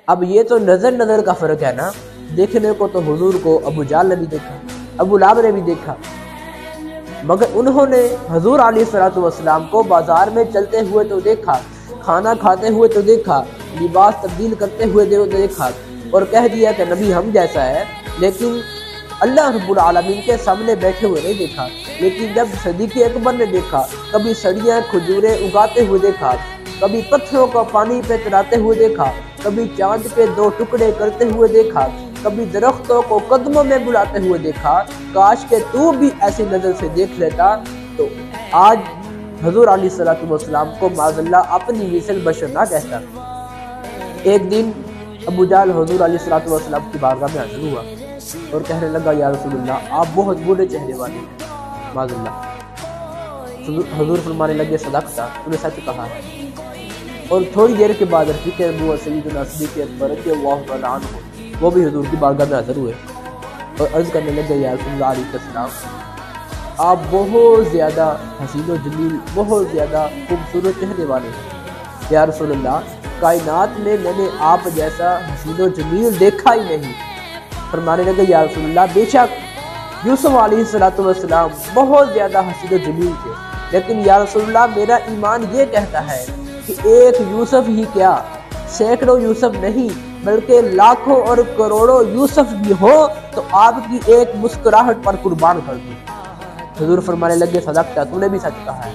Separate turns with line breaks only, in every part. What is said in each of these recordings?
اب یہ تو نظر کا فرق ہے نا، دیکھنے کو تو حضور کو ابو جہل نے بھی دیکھا، ابو لہب نے بھی دیکھا، مگر انہوں نے حضور علیہ السلام کو بازار میں چلتے ہوئے تو دیکھا، کھانا کھاتے ہوئے تو دیکھا، لباس تبدیل کرتے ہوئے دیکھا، اور کہہ دیا کہ نبی ہم جیسا ہے، لیکن اللہ رب العالمین کے سامنے بیٹھے ہوئے نہیں دیکھا۔ لیکن جب صدیق اکبر نے دیکھا، کبھی سڑیاں کھجوریں اگاتے ہوئے دیکھا، کبھی پتھروں کو پانی پہ چلاتے ہوئے دیکھا، کبھی چاند کے 2 ٹکڑے کرتے ہوئے دیکھا، کبھی درختوں کو قدموں میں بلاتے ہوئے دیکھا، کاش کہ تو بھی ایسی نظر سے دیکھ لیتا تو آج حضور علیہ السلام کو معاذ اللہ اپنی مثل بشر نہ کہتا۔ ایک دن ابو جہل حضور علیہ السلام کی بارگاہ میں حاضر ہوا اور کہنے لگا یا رسول اللہ آپ بہت برے چہرے والے ہیں، معاذ اللہ۔ حضور فرمانے لگے صدقتا، تو نے سچ کہا ہے۔ اور تھوڑی دیر کے بعد رفیق ابو سیدنا صدیق اکبر رضی اللہ تعالی عنہ وہ بھی حضور کی بارگاہ میں حاضر ہوئے اور عرض کرنے لگے یا رسول اللہ علیہ السلام آپ بہت زیادہ حسین و جمیل، بہت زیادہ خوبصورت چہرے والے ہیں یا رسول اللہ، کائنات میں نے آپ جیسا حسین و جمیل دیکھا ہی نہیں۔ فرمانے لگے یا رسول اللہ بے شک یوسف علیہ السلام بہت زیادہ حسین و جمیل تھے، لیکن یا رسول اللہ میرا ایمان یہ کہتا ہے کہ ایک یوسف ہی کیا، سینکڑوں یوسف نہیں بلکہ لاکھوں اور کروڑوں یوسف بھی ہو تو آپ کی ایک مسکراہٹ پر قربان کر دوں۔ حضور فرمانے لگے صدقتا، تو نے بھی سچ کہا ہے۔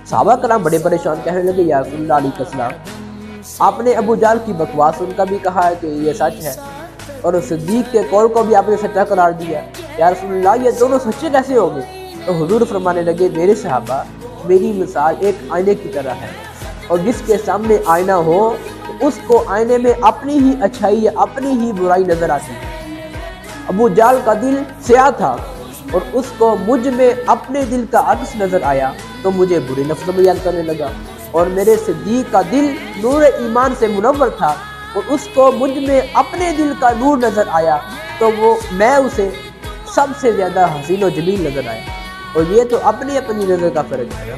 صحابہ کرام بڑے پریشان، کہنے لگے یا رسول اللہ علیہ السلام آپ نے ابو جہل کی بکواس ان کا بھی کہا ہے کہ یہ سچ ہے، اور صدیق کے قول کو بھی آپ نے سچا قرار دیا، یا رسول اللہ یہ دونوں سچے کیسے ہو گئے؟ تو حضور فرمانے لگے میرے صحابہ میری مثال ایک آئینے کی طرح ہے، اور جس کے سامنے آئینہ ہو تو اس کو آئینے میں اپنی ہی اچھائی یا اپنی ہی برائی نظر آتی ہے۔ ابو جہل کا دل سیاہ تھا اور اس کو مجھ میں اپنے دل کا عکس نظر آیا تو مجھے برے لفظ بیان کرنے لگا، اور میرے صدیق کا دل نور ایمان سے منور تھا اور اس کو مجھ میں اپنے دل کا نور نظر آیا تو میں اسے سب سے زیادہ حسین و جمیل نظر آیا۔ اور یہ تو اپنی اپنی نظر کا فرق ہے نا۔